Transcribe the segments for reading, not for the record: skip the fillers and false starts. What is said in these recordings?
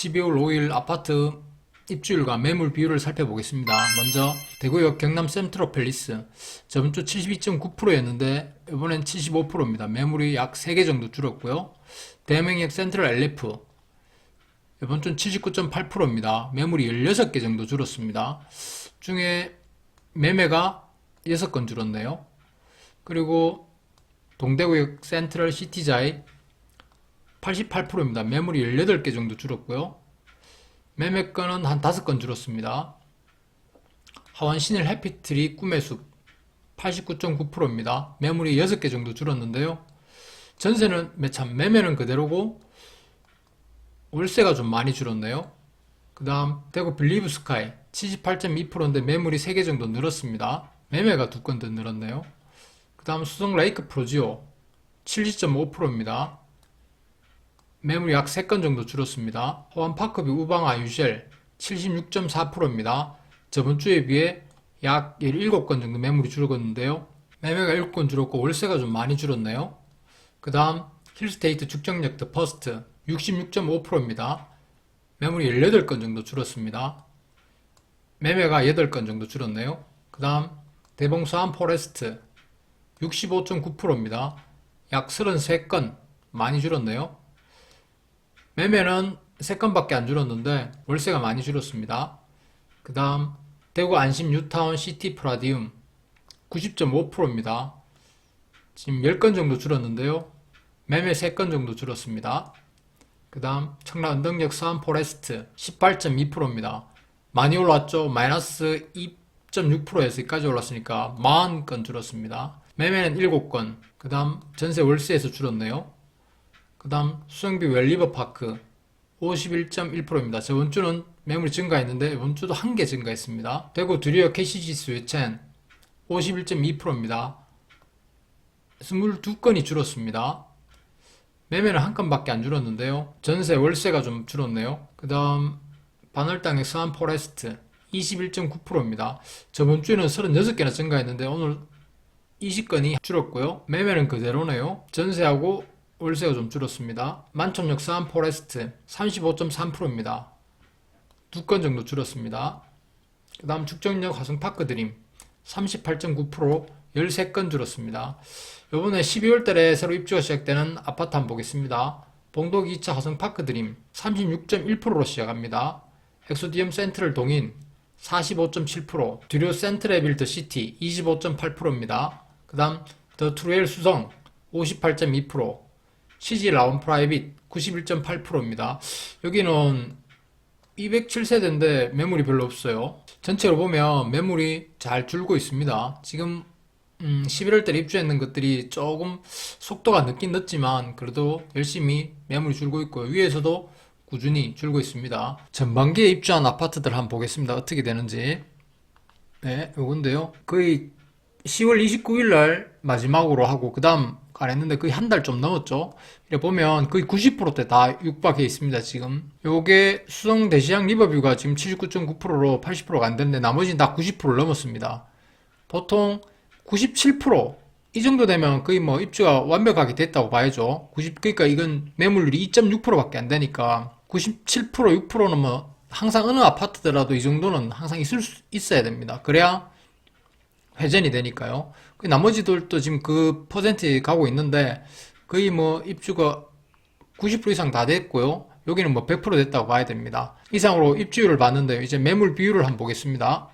12월 5일 아파트 입주율과 매물 비율을 살펴보겠습니다. 먼저 대구역 경남 센트럴팰리스 저번 주 72.9%였는데 이번엔 75%입니다. 매물이 약 3개 정도 줄었고요. 대명역 센트럴 LF 이번 주는 79.8%입니다. 매물이 16개 정도 줄었습니다. 중에 매매가 6건 줄었네요. 그리고 동대구역 센트럴 시티자이 88%입니다. 매물이 18개 정도 줄었고요. 매매건은 한 5건 줄었습니다. 하원 신일 해피트리 꿈의 숲 89.9%입니다. 매물이 6개 정도 줄었는데요. 전세는 매매는 그대로고 월세가 좀 많이 줄었네요. 그 다음 대구 빌리브 스카이 78.2%인데 매물이 3개 정도 늘었습니다. 매매가 2건 더 늘었네요. 그 다음 수성 레이크 프로지오 70.5%입니다. 매물이 약 3건 정도 줄었습니다. 하원 파크뷰 우방아 유쉘 76.4%입니다. 저번 주에 비해 약 17건 정도 매물이 줄었는데요. 매매가 7건 줄었고 월세가 좀 많이 줄었네요. 그 다음 힐스테이트 죽정역 더 퍼스트 66.5%입니다. 매물이 18건 정도 줄었습니다. 매매가 8건 정도 줄었네요. 그 다음 대봉수암 포레스트 65.9%입니다. 약 33건 많이 줄었네요. 매매는 3건밖에 안 줄었는데 월세가 많이 줄었습니다. 그 다음 대구 안심 뉴타운 시티 프라디움 90.5%입니다. 지금 10건 정도 줄었는데요. 매매 3건 정도 줄었습니다. 그 다음 청라 언덕역 서안 포레스트 18.2%입니다. 많이 올랐죠. 마이너스 2.6%에서 여기까지 올랐으니까 40건 줄었습니다. 매매는 7건. 그 다음 전세 월세에서 줄었네요. 그 다음 수성비 웰리버파크 51.1%입니다. 저번 주는 매물이 증가했는데 이번 주도 1개 증가했습니다. 대구 두리어 캐시지수 외첸 51.2%입니다. 22건이 줄었습니다. 매매는 1건밖에 안 줄었는데요. 전세 월세가 좀 줄었네요. 그 다음 반월당의 서안 포레스트 21.9%입니다. 저번 주에는 36개나 증가했는데 오늘 20건이 줄었고요. 매매는 그대로네요. 전세하고 월세가 좀 줄었습니다. 만촌역 서안 포레스트 35.3%입니다. 2건 정도 줄었습니다. 그 다음 죽정역 화성파크 드림 38.9% 13건 줄었습니다. 요번에 12월 달에 새로 입주가 시작되는 아파트 한번 보겠습니다. 봉도기 2차 화성파크 드림 36.1%로 시작합니다. 엑소디움 센트럴 동인 45.7%, 듀료 센트레 빌드 시티 25.8%입니다. 그 다음 더 트루엘 수성 58.2%, CG 라운 프라이빗 91.8%입니다. 여기는 207세대인데 매물이 별로 없어요. 전체로 보면 매물이 잘 줄고 있습니다. 지금 11월 달에 입주했는 것들이 조금 속도가 늦긴 늦지만 그래도 열심히 매물이 줄고 있고요. 위에서도 꾸준히 줄고 있습니다. 전반기에 입주한 아파트들 한번 보겠습니다. 어떻게 되는지. 네, 요건데요. 거의 10월 29일 날 마지막으로 하고 그 다음 안 했는데 거의 한 달 좀 넘었죠. 이래 보면 거의 90%대 다 육박해 있습니다. 지금 요게 수성 대시양 리버뷰가 지금 79.9%로 80%가 안 됐는데 나머지는 다 90%를 넘었습니다. 보통 97%이 정도 되면 거의 뭐 입주가 완벽하게 됐다고 봐야죠. 그러니까 이건 매물률이 2.6%밖에 안 되니까 97% 6%는 뭐 항상 어느 아파트더라도 이 정도는 항상 있어야 됩니다. 그래야 회전이 되니까요. 나머지들도 지금 그 퍼센트에 가고 있는데 거의 뭐 입주가 90% 이상 다 됐고요. 여기는 뭐 100% 됐다고 봐야 됩니다. 이상으로 입주율을 봤는데요. 이제 매물 비율을 한번 보겠습니다.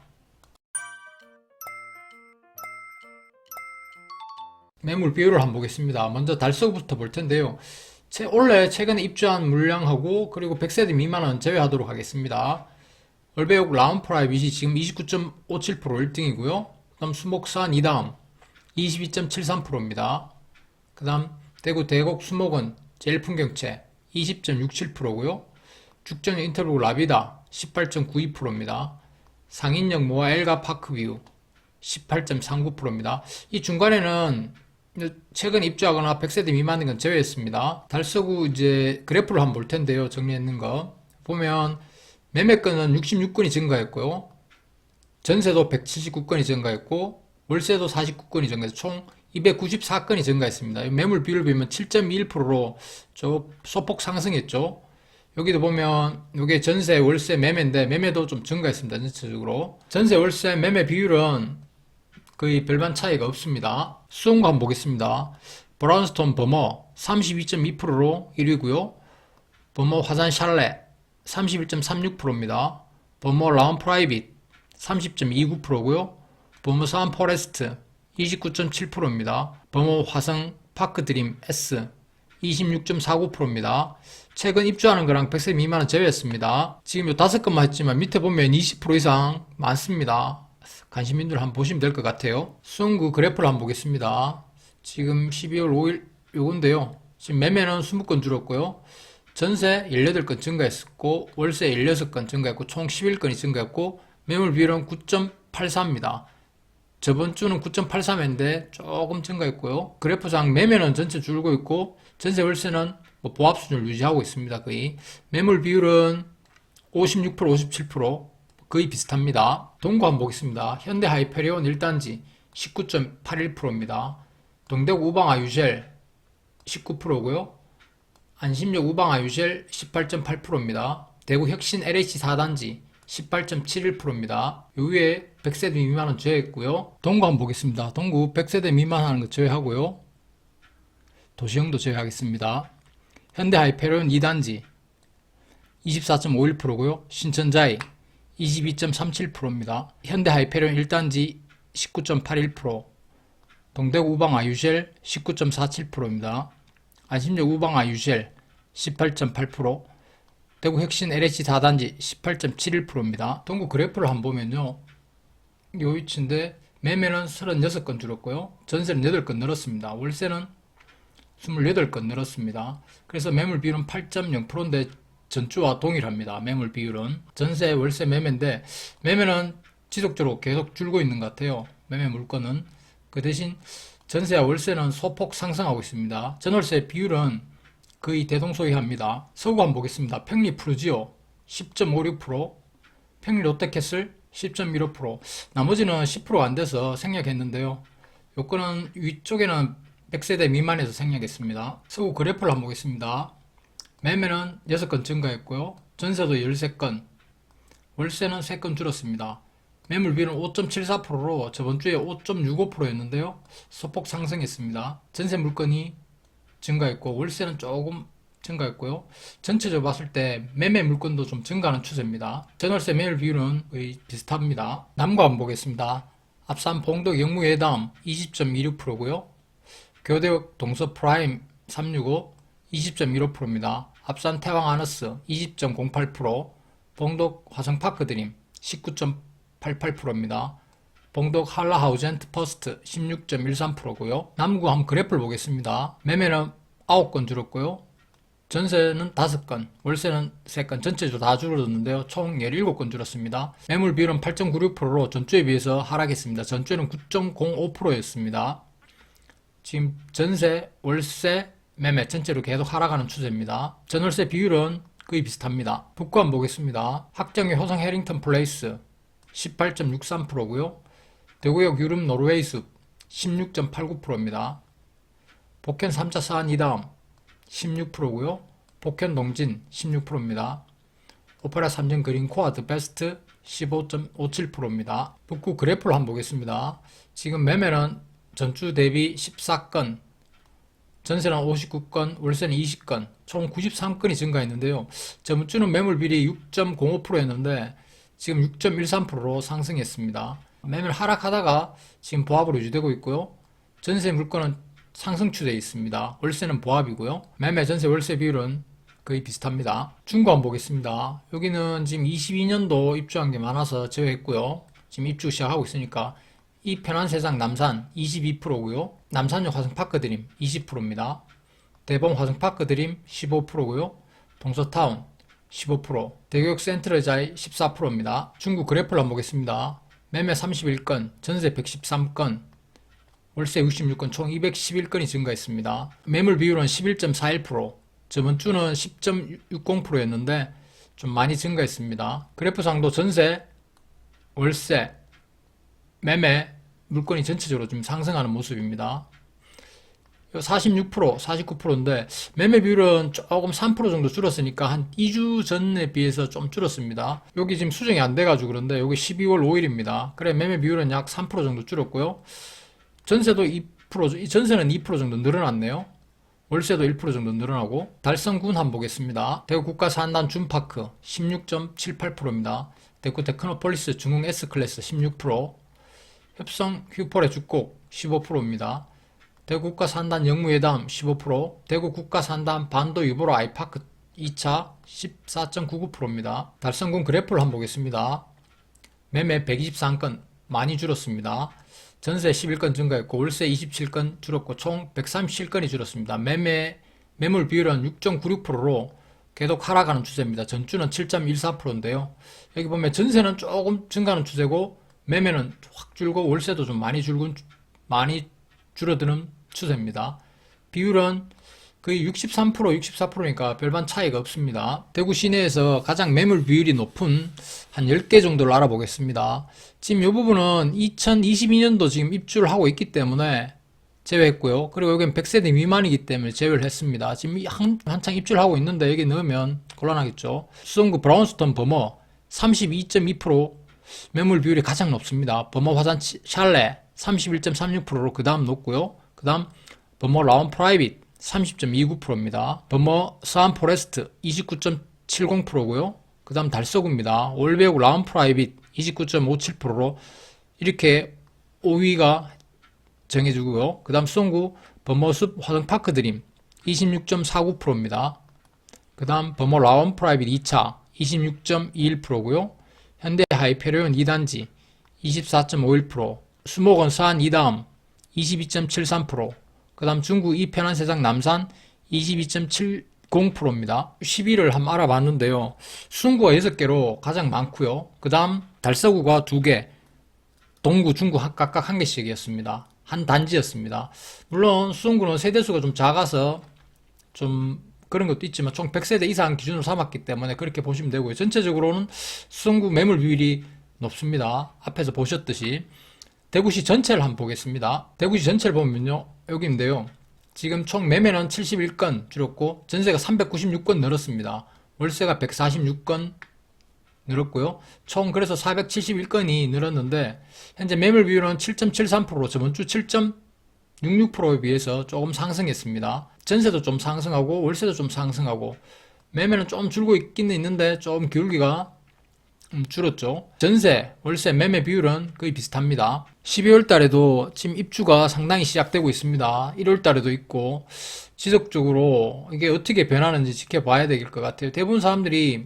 매물 비율을 한번 보겠습니다. 먼저 달서구부터 볼 텐데요. 원래 최근에 입주한 물량하고 그리고 100세대 미만은 제외하도록 하겠습니다. 월배역 라운프라이빗이 지금 29.57% 1등이고요. 그 다음 수목산 2다음 22.73%입니다. 그 다음 대구 대곡 수목원 제일풍경채 20.67%고요. 죽전역 인터뷰 라비다 18.92%입니다. 상인역 모아 엘가 파크뷰 18.39%입니다. 이 중간에는 최근 입주하거나 100세대 미만인 건 제외했습니다. 달서구 이제 그래프를 한번 볼 텐데요. 정리했는 거 보면 매매건은 66건이 증가했고요. 전세도 179건이 증가했고 월세도 49건이 증가해서 총 294건이 증가했습니다. 매물 비율을 보면 7.21%로 저 소폭 상승했죠. 여기도 보면 이게 전세, 월세, 매매인데 매매도 좀 증가했습니다. 전체적으로. 전세, 월세, 매매 비율은 거의 별반 차이가 없습니다. 수온과 한번 보겠습니다. 브라운스톤 버머 32.2%로 1위고요. 버머 화산 샬레 31.36%입니다. 버머 라운 프라이빗 30.29%고요. 버머 사운 포레스트 29.7%입니다. 버머 화성 파크 드림 S 26.49%입니다. 최근 입주하는 거랑 100세 미만은 제외했습니다. 지금 요 5건만 했지만 밑에 보면 20% 이상 많습니다. 관심인들 한번 보시면 될 것 같아요. 수원구 그래프를 한번 보겠습니다. 지금 12월 5일 요건데요. 지금 매매는 20건 줄었고요. 전세 18건 증가했었고 월세 16건 증가했고 총 11건이 증가했고 매물 비율은 9.83입니다. 저번 주는 9.83인데 조금 증가했고요. 그래프상 매매는 전체 줄고 있고 전세 월세는 뭐 보합 수준을 유지하고 있습니다. 거의 매물 비율은 56%, 57% 거의 비슷합니다. 동구 한번 보겠습니다. 현대 하이페리온 1단지 19.81%입니다. 동대구 우방아 유젤 19%고요. 안심역 우방아 유젤 18.8%입니다. 대구 혁신 LH 4단지 18.71%입니다. 요 위에 100세대 미만은 제외했고요. 동구 한번 보겠습니다. 동구 100세대 미만 하는 거 제외하고요. 도시형도 제외하겠습니다. 현대 하이페리온 2단지 24.51%고요. 신천자이 22.37%입니다. 현대 하이페리온 1단지 19.81%, 동대구 우방아 유젤 19.47%입니다. 안심역 우방아 유젤 18.8%, 대구 혁신 LH 4단지 18.71%입니다. 동구 그래프를 한번 보면요. 요 위치인데 매매는 36건 줄었고요. 전세는 8건 늘었습니다. 월세는 28건 늘었습니다. 그래서 매물 비율은 8.0%인데 전주와 동일합니다. 매물 비율은. 전세, 월세, 매매인데 매매는 지속적으로 계속 줄고 있는 것 같아요. 매매 물건은. 그 대신 전세와 월세는 소폭 상승하고 있습니다. 전월세 비율은 거의 대동소이합니다. 서구 한번 보겠습니다. 평리 푸르지오 10.56%, 평리 롯데캐슬 10.15%, 나머지는 10%가 안 돼서 생략했는데요. 요거는 위쪽에는 100세대 미만에서 생략했습니다. 서구 그래프를 한번 보겠습니다. 매매는 6건 증가했고요. 전세도 13건, 월세는 3건 줄었습니다. 매물 비율은 5.74%로 저번주에 5.65%였는데요. 소폭 상승했습니다. 전세 물건이 증가했고 월세는 조금 증가했고요. 전체적으로 봤을 때 매매 물건도 좀 증가하는 추세입니다. 전월세 매물 비율은 거의 비슷합니다. 남구 한번 보겠습니다. 앞산 봉덕 영무예담 20.26%고요. 교대역 동서 프라임 365 20.15%입니다. 앞산 태왕 아너스 20.08%, 봉덕 화성파크 드림 19.88%입니다. 봉덕 한라하우젠트 퍼스트 16.13%고요. 남구 한번 그래프를 보겠습니다. 매매는 9건 줄었고요. 전세는 5건, 월세는 3건, 전체적으로 다 줄어들었는데요. 총 17건 줄었습니다. 매물 비율은 8.96%로 전주에 비해서 하락했습니다. 전주에는 9.05%였습니다. 지금 전세, 월세, 매매 전체로 계속 하락하는 추세입니다. 전월세 비율은 거의 비슷합니다. 북구 한번 보겠습니다. 학정의 효성 해링턴 플레이스 18.63%고요. 대구역 유름 노르웨이숲 16.89%입니다. 복현 3차 사안 이다음 16%고요. 복현 동진 16%입니다. 오페라 3전 그린코아 더 베스트 15.57%입니다. 북구 그래프를 한번 보겠습니다. 지금 매매는 전주 대비 14건, 전세는 59건, 월세는 20건, 총 93건이 증가했는데요. 저번주는 매물 비율이 6.05%였는데 지금 6.13%로 상승했습니다. 매물 하락하다가 지금 보합으로 유지되고 있고요. 전세 물건은 상승 추세에 있습니다. 월세는 보합이고요. 매매 전세 월세 비율은 거의 비슷합니다. 중구 한번 보겠습니다. 여기는 지금 22년도 입주한 게 많아서 제외했고요. 지금 입주 시작하고 있으니까 이 편한 세상 남산 22%고요. 남산역 화성파크 드림 20%입니다. 대봉 화성파크 드림 15%고요. 동서타운 15%, 대구역 센트럴자이 14%입니다. 중구 그래프를 한번 보겠습니다. 매매 31건, 전세 113건, 월세 66건, 총 211건이 증가했습니다. 매물 비율은 11.41%, 저번 주는 10.60%였는데 좀 많이 증가했습니다. 그래프상도 전세, 월세, 매매, 물건이 전체적으로 좀 상승하는 모습입니다. 46%, 49%인데 매매 비율은 조금 3% 정도 줄었으니까 한 2주 전에 비해서 좀 줄었습니다. 여기 지금 수정이 안 돼가지고 그런데 여기 12월 5일입니다. 그래 매매 비율은 약 3% 정도 줄었고요. 전세도 2%, 전세는 2% 정도 늘어났네요. 월세도 1% 정도 늘어나고 달성군 한번 보겠습니다. 대구 국가산단 준파크 16.78%입니다. 대구 테크노폴리스 중흥 S클래스 16%, 협성 휴폴의 주곡 15%입니다. 대구 국가산단 영무회담 15%, 대구 국가산단 반도 유보로 아이파크 2차 14.99%입니다. 달성군 그래프를 한번 보겠습니다. 매매 123건 많이 줄었습니다. 전세 11건 증가했고 월세 27건 줄었고 총 137건이 줄었습니다. 매물 비율은 6.96%로 계속 하락하는 추세입니다. 전주는 7.14%인데요. 여기 보면 전세는 조금 증가하는 추세고 매매는 확 줄고 월세도 좀 많이 줄어드는 추세입니다. 비율은 거의 63%, 64%니까 별반 차이가 없습니다. 대구 시내에서 가장 매물 비율이 높은 한 10개 정도를 알아보겠습니다. 지금 이 부분은 2022년도 지금 입주를 하고 있기 때문에 제외했고요. 그리고 여기는 100세대 미만이기 때문에 제외를 했습니다. 지금 한창 입주를 하고 있는데 여기 넣으면 곤란하겠죠. 수성구 브라운스톤 버머 32.2% 매물 비율이 가장 높습니다. 버머 화산 샬레 31.36%로 그 다음 높고요. 그 다음 버머 라운 프라이빗 30.29%입니다. 버머 스안 포레스트 29.70%고요. 그 다음 달서구입니다. 올배구 라운 프라이빗 29.57%로 이렇게 5위가 정해주고요. 그 다음 수성구 버머숲 화성파크 드림 26.49%입니다. 그 다음 버머 라운 프라이빗 2차 26.21%고요. 현대 하이페리온 2단지 24.51%, 수목원 서안 2다음 22.73%, 그 다음 중구 이편한 세상 남산 22.70%입니다. 10위를 한번 알아봤는데요. 수성구가 6개로 가장 많고요. 그 다음 달서구가 2개, 동구, 중구 각각 1개씩이었습니다. 한 단지였습니다. 물론 수성구는 세대수가 좀 작아서 좀 그런 것도 있지만 총 100세대 이상 기준으로 삼았기 때문에 그렇게 보시면 되고요. 전체적으로는 수성구 매물 비율이 높습니다. 앞에서 보셨듯이. 대구시 전체를 한번 보겠습니다. 대구시 전체를 보면요. 여기인데요. 지금 총 매매는 71건 줄었고 전세가 396건 늘었습니다. 월세가 146건 늘었고요. 총 그래서 471건이 늘었는데 현재 매물 비율은 7.73%, 저번주 7.66%에 비해서 조금 상승했습니다. 전세도 좀 상승하고 월세도 좀 상승하고 매매는 좀 줄고 있기는 있는데 좀 기울기가 줄었죠. 전세, 월세, 매매 비율은 거의 비슷합니다. 12월 달에도 지금 입주가 상당히 시작되고 있습니다. 1월 달에도 있고 지속적으로 이게 어떻게 변하는지 지켜봐야 될 것 같아요. 대부분 사람들이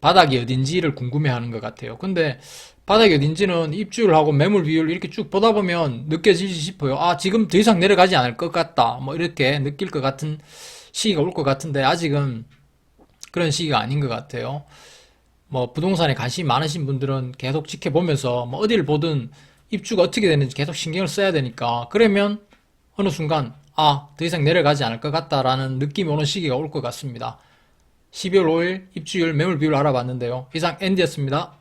바닥이 어딘지를 궁금해하는 것 같아요. 근데 바닥이 어딘지는 입주를 하고 매물 비율 이렇게 쭉 보다 보면 느껴지지 싶어요. 아, 지금 더 이상 내려가지 않을 것 같다. 뭐 이렇게 느낄 것 같은 시기가 올 것 같은데 아직은 그런 시기가 아닌 것 같아요. 뭐 부동산에 관심이 많으신 분들은 계속 지켜보면서 뭐 어디를 보든 입주가 어떻게 되는지 계속 신경을 써야 되니까 그러면 어느 순간 아, 더 이상 내려가지 않을 것 같다라는 느낌이 오는 시기가 올 것 같습니다. 12월 5일 입주율 매물 비율 알아봤는데요. 이상 앤디였습니다.